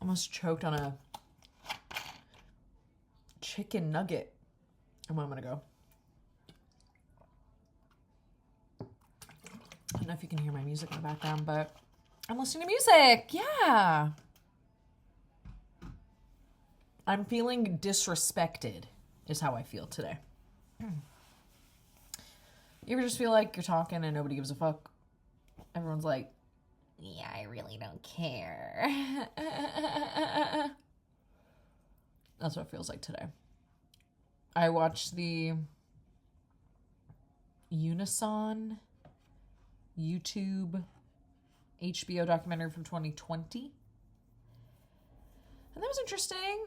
Almost choked on a chicken nugget a moment ago. I don't know if you can hear my music in the background, but I'm listening to music. Yeah. I'm feeling disrespected is how I feel today. You ever just feel like you're talking and nobody gives a fuck? Everyone's like, yeah, I really don't care. That's what it feels like today. I watched the Unison YouTube HBO documentary from 2020. And that was interesting.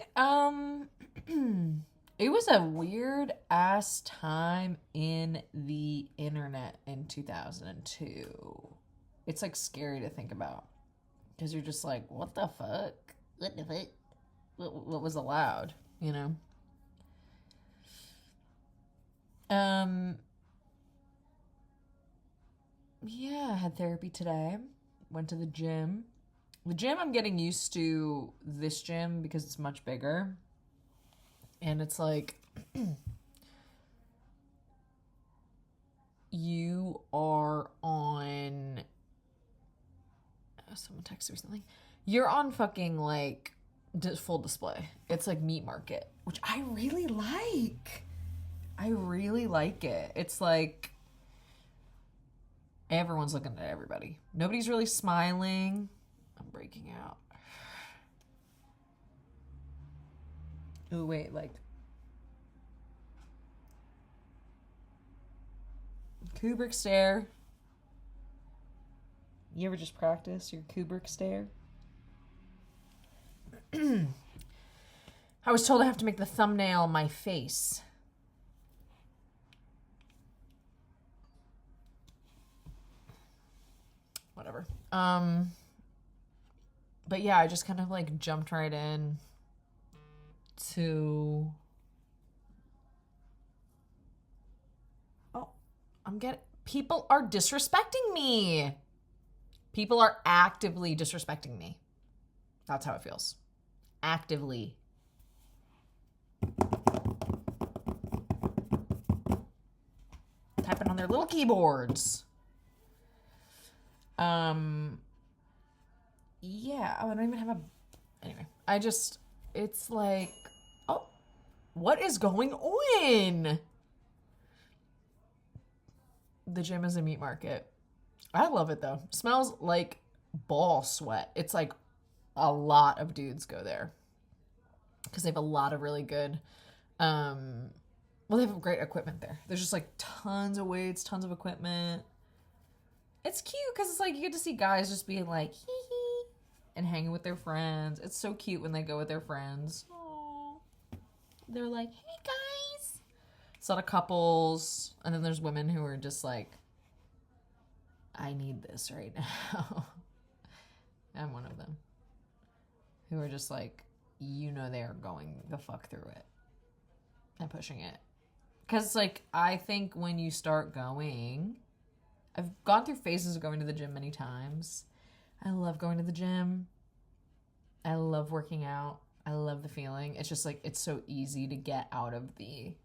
It was a weird ass time in the internet in 2002. It's like scary to think about because you're just like, what the fuck? What the fuck? What was allowed, you know? Yeah, I had therapy today. Went to the gym. The gym, I'm getting used to this gym because it's much bigger. And it's like, you are on, someone texted me something. You're on fucking like full display. It's like meat market, which I really like. I really like it. It's like everyone's looking at everybody. Nobody's really smiling. I'm breaking out. Oh, wait, like Kubrick stare. You ever just practice your Kubrick stare? I was told I have to make the thumbnail my face. Whatever. But yeah, I just kind of like jumped right in to, people are disrespecting me. People are actively disrespecting me. That's how it feels. Actively. Typing on their little keyboards. Yeah. Oh, I don't even have a... Anyway. It's like... Oh. What is going on? The gym is a meat market. I love it, though. It smells like ball sweat. It's like a lot of dudes go there. Because they have a lot of really good... Well, they have great equipment there. There's just like tons of weights, tons of equipment. It's cute because it's like you get to see guys just being like hee hee and hanging with their friends. It's so cute when they go with their friends. Aww. They're like, hey guys. It's a lot of couples, and then there's women who are just like, I need this right now. I'm one of them. Who are just like, you know, they are going the fuck through it and pushing it. Because, like, I think when you start going, I've gone through phases of going to the gym many times. I love going to the gym. I love working out. I love the feeling. It's just, like, it's so easy to get out of the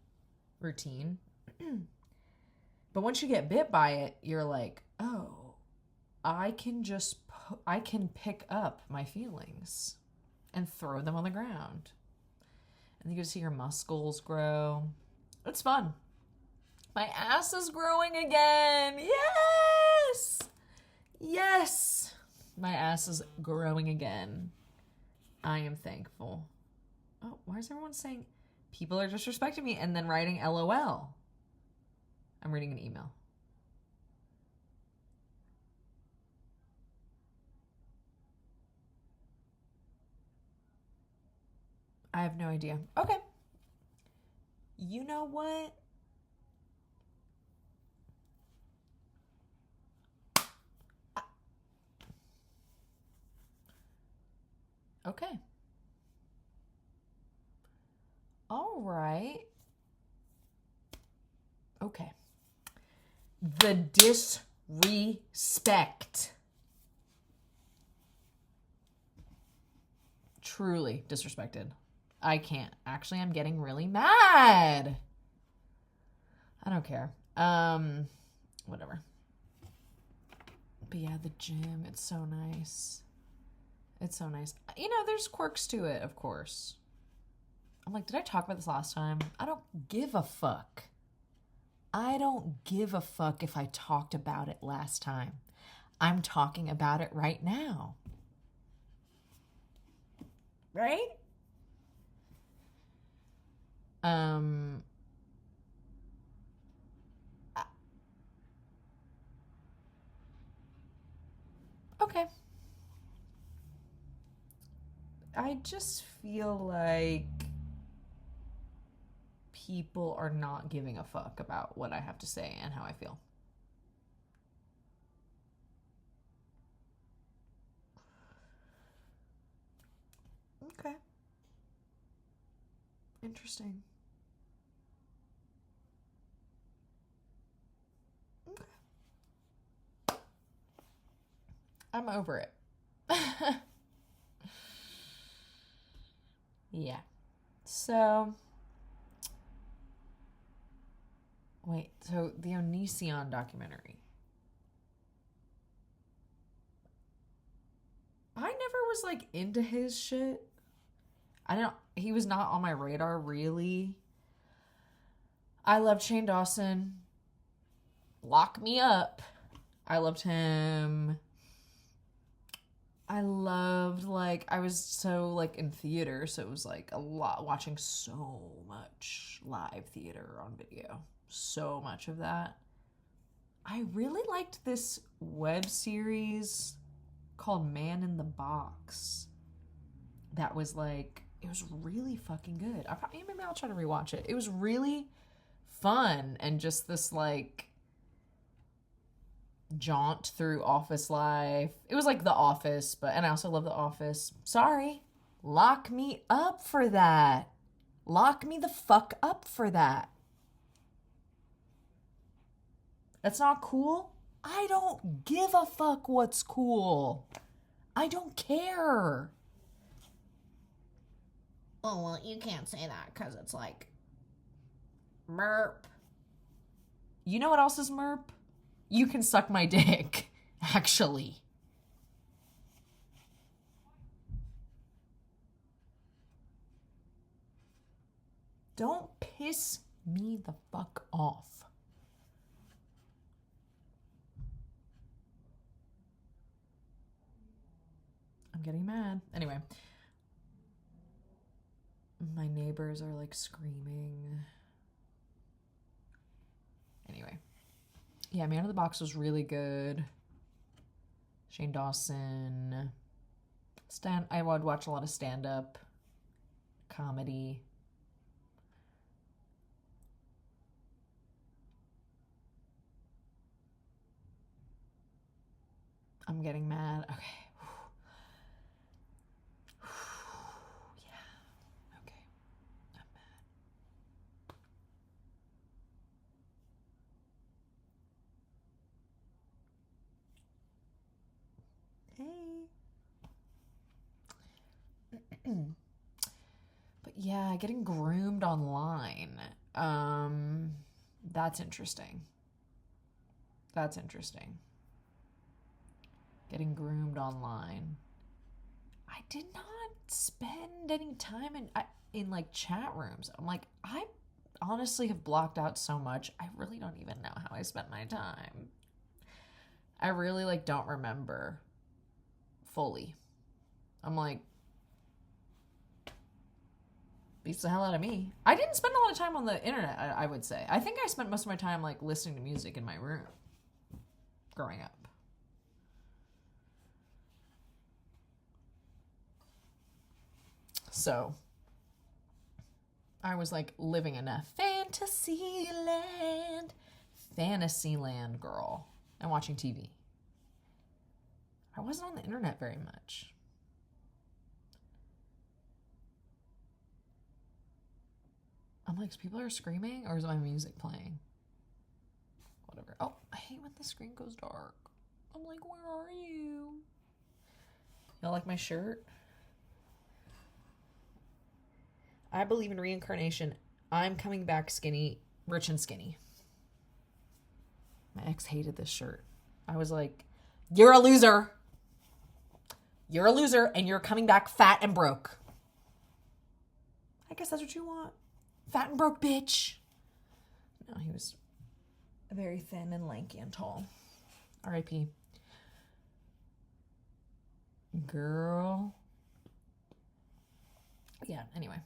routine. But once you get bit by it, you're like, oh, I can pick up my feelings and throw them on the ground. And you get to see your muscles grow. It's fun. My ass is growing again. Yes! Yes! My ass is growing again. I am thankful. Oh, why is everyone saying people are disrespecting me and then writing LOL? I'm reading an email. I have no idea. Okay. You know what? Okay. All right. Okay. The disrespect. truly disrespected. I can't. Actually, I'm getting really mad. I don't care. Whatever. But yeah, the gym, it's so nice. It's so nice. You know, there's quirks to it, of course. I'm like, did I talk about this last time? I don't give a fuck. I don't give a fuck if I talked about it last time. I'm talking about it right now. Right? Okay. I just feel like people are not giving a fuck about what I have to say and how I feel. Okay. Interesting. Okay. I'm over it. Yeah. So, wait, so the Onision documentary. I never was like into his shit. He was not on my radar really. I loved Shane Dawson. Lock me up. I loved him. I loved, like, I was so, like, in theater, so it was, like, a lot, watching so much live theater on video. So much of that. I really liked this web series called Man in the Box. That was, like, it was really fucking good. Maybe I'll try to rewatch it. It was really fun and just this, like, jaunt through office life. It was like The Office, and I also love The Office. Sorry. Lock me up for that. Lock me the fuck up for that. That's not cool? I don't give a fuck what's cool. I don't care. Oh, well, you can't say that because it's like merp. You know what else is merp? You can suck my dick, actually. Don't piss me the fuck off. I'm getting mad. Anyway. My neighbors are like screaming. Anyway. Yeah, Man in the Box was really good. Shane Dawson. I would watch a lot of stand-up. Comedy. I'm getting mad. Okay. Yeah. Okay. I'm mad. Hey. But yeah, getting groomed online. That's interesting. That's interesting. Getting groomed online. I did not spend any time in like chat rooms. I'm like, I honestly have blocked out so much. I really don't even know how I spent my time. I really like don't remember fully. I'm like, beats the hell out of me. I didn't spend a lot of time on the internet, I would say. I think I spent most of my time like listening to music in my room growing up. So I was like living in a fantasy land girl, and watching TV. I wasn't on the internet very much. I'm like, people are screaming, or is my music playing? Whatever. Oh, I hate when the screen goes dark. I'm like, where are you? Y'all like my shirt? I believe in reincarnation. I'm coming back skinny, rich and skinny. My ex hated this shirt. I was like, you're a loser. You're a loser and you're coming back fat and broke. I guess that's what you want. Fat and broke, bitch. No, he was very thin and lanky and tall. R.I.P. Girl. Yeah, anyway.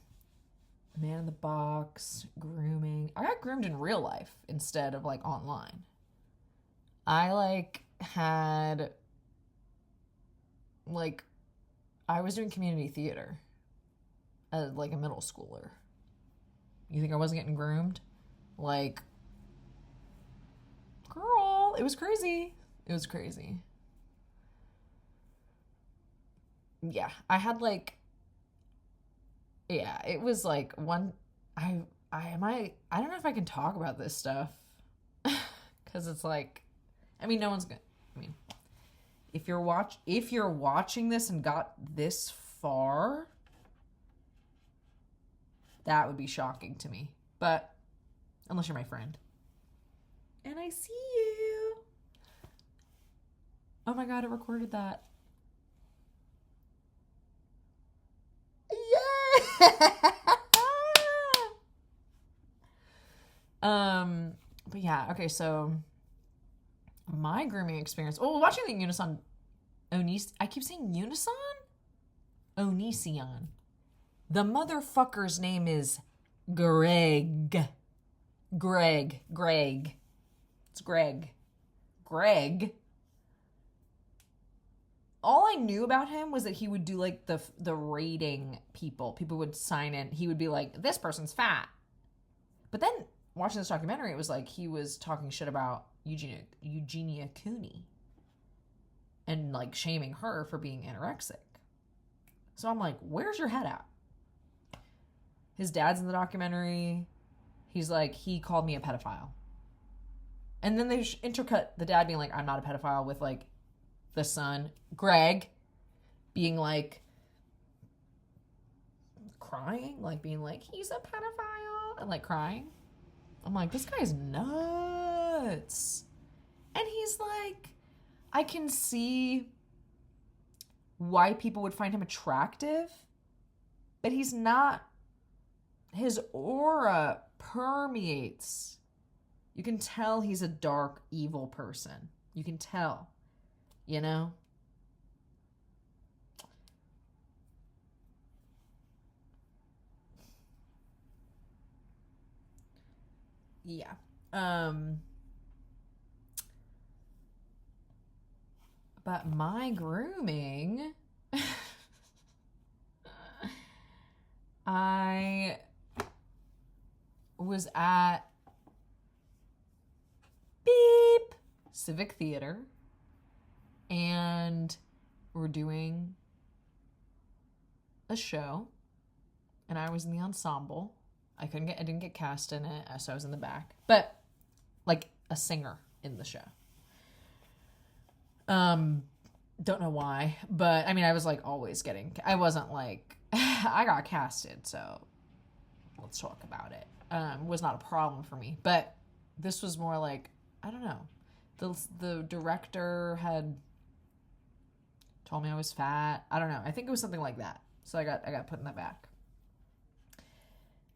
Man in the Box, grooming. I got groomed in real life instead of like online. I was doing community theater as like a middle schooler. You think I wasn't getting groomed? Like, girl, it was crazy. It was crazy. Yeah, I had like, yeah, it was like one, I don't know if I can talk about this stuff because it's like, I mean, no one's gonna, I mean, if you're watching this and got this far, that would be shocking to me. But unless you're my friend. And I see you. Oh my God, it recorded that. Yeah. But yeah, okay, so my grooming experience. Oh, watching the Unison I keep saying Unison? Onision. The motherfucker's name is Greg. It's Greg. All I knew about him was that he would do like the rating people. People would sign in. He would be like, this person's fat. But then watching this documentary, it was like he was talking shit about Eugenia Cooney and like shaming her for being anorexic. So I'm like, where's your head at? His dad's in the documentary. He's like, he called me a pedophile. And then they intercut the dad being like, I'm not a pedophile, with like the son, Greg, being like crying, like being like, he's a pedophile, and like crying. I'm like, this guy's nuts. And he's like, I can see why people would find him attractive, but he's not. His aura permeates. You can tell he's a dark, evil person. You can tell, you know? Yeah. But my grooming, I was at beep Civic Theater, and we're doing a show, and I was in the ensemble. I didn't get cast in it, so I was in the back, but like a singer in the show. Don't know why, but I mean, I was like always I wasn't like, I got casted, so let's talk about it. Was not a problem for me, but this was more like, I don't know. The director had told me I was fat. I don't know. I think it was something like that. So I got put in the back.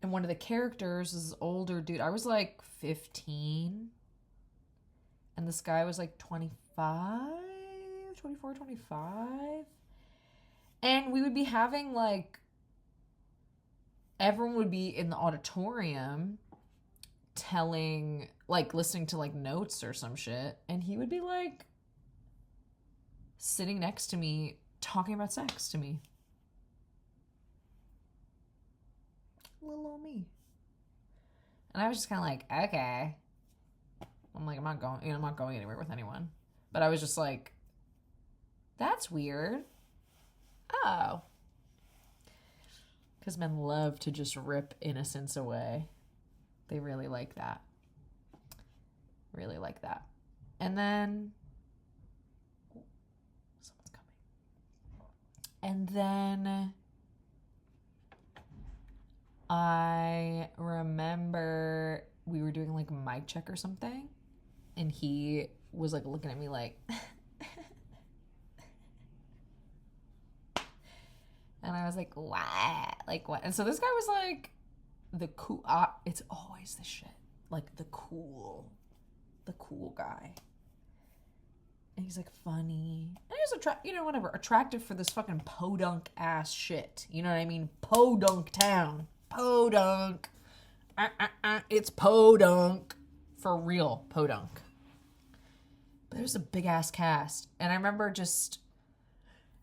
And one of the characters is this older dude. I was like 15. And this guy was like 24, 25. And we would be having like, everyone would be in the auditorium telling, like listening to like notes or some shit. And he would be like sitting next to me talking about sex to me. Little old me. And I was just kind of like, okay. I'm like, I'm not going anywhere with anyone. But I was just like, that's weird. Oh. Because men love to just rip innocence away. They really like that. Really like that. And then someone's coming. And then I remember we were doing like a mic check or something, and he was like looking at me like, and I was like, what? Like, what? And so this guy was like, the cool, it's always the shit. Like, the cool guy. And he's like funny. And he's whatever, attractive for this fucking podunk ass shit. You know what I mean? Podunk town. Podunk. It's podunk. For real, podunk. But there's a big ass cast. And I remember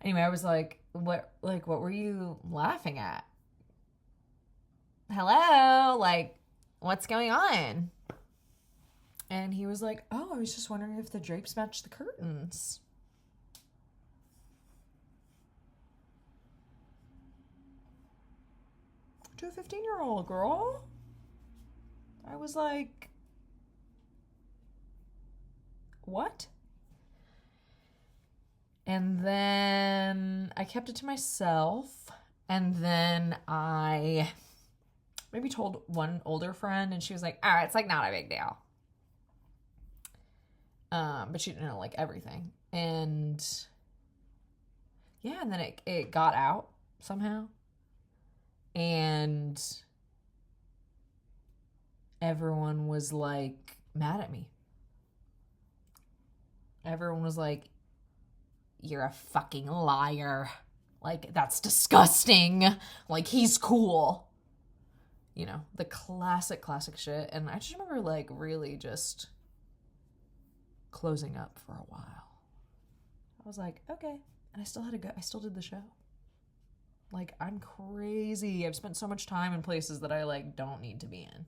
anyway, I was like, what were you laughing at? Hello? Like, what's going on? And he was like, oh, I was just wondering if the drapes match the curtains. To a 15-year-old girl. I was like, what? And then I kept it to myself. And then I maybe told one older friend, and she was like, all right, it's like not a big deal. But she didn't know like everything. And yeah, and then it got out somehow. And everyone was like mad at me. Everyone was like, you're a fucking liar. Like, that's disgusting. Like, he's cool. You know, the classic shit. And I just remember like really just closing up for a while. I was like, okay. And I still had to go. I still did the show. Like, I'm crazy. I've spent so much time in places that I like don't need to be in.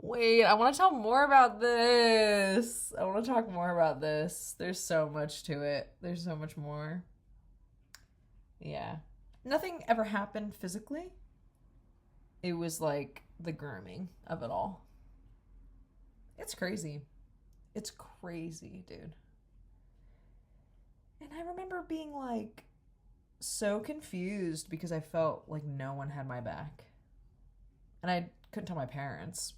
Wait, I want to tell more about this. I want to talk more about this. There's so much to it. There's so much more. Yeah. Nothing ever happened physically. It was like the grooming of it all. It's crazy. It's crazy, dude. And I remember being like so confused because I felt like no one had my back. And I couldn't tell my parents.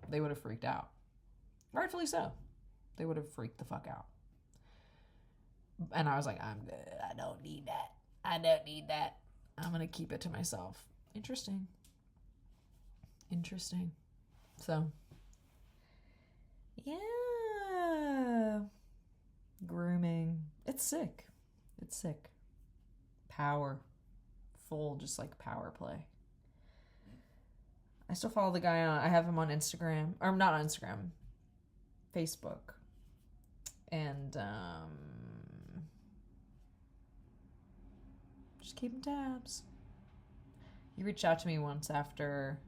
They would have freaked out. Rightfully so. They would have freaked the fuck out. And I was like, I'm good. I don't need that. I'm going to keep it to myself. Interesting. So, yeah. Grooming. It's sick. Power. Full, just like power play. I still follow the guy I have him on Instagram. Or not on Instagram. Facebook. And, just keeping tabs. He reached out to me once after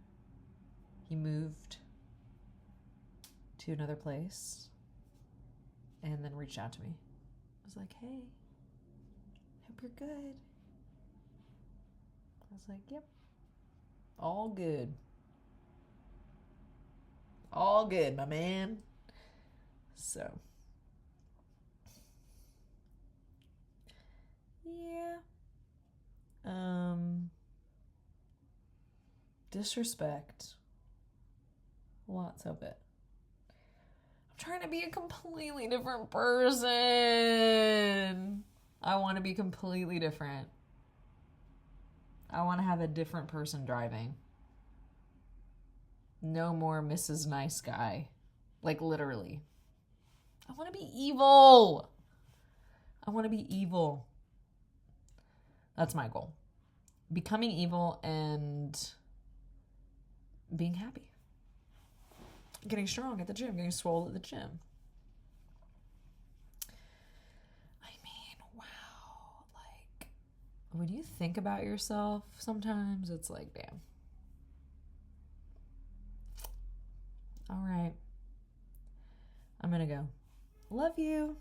he moved to another place and then reached out to me. I was like, hey, hope you're good. I was like, yep, all good. All good, my man. So, yeah. Disrespect. Lots of it. I'm trying to be a completely different person. I want to be completely different. I want to have a different person driving. No more Mrs. Nice Guy. Like, literally. I want to be evil. That's my goal. Becoming evil and being happy. Getting strong at the gym. Getting swole at the gym. I mean, wow. Like, when you think about yourself, sometimes it's like, damn. All right. I'm gonna go. Love you.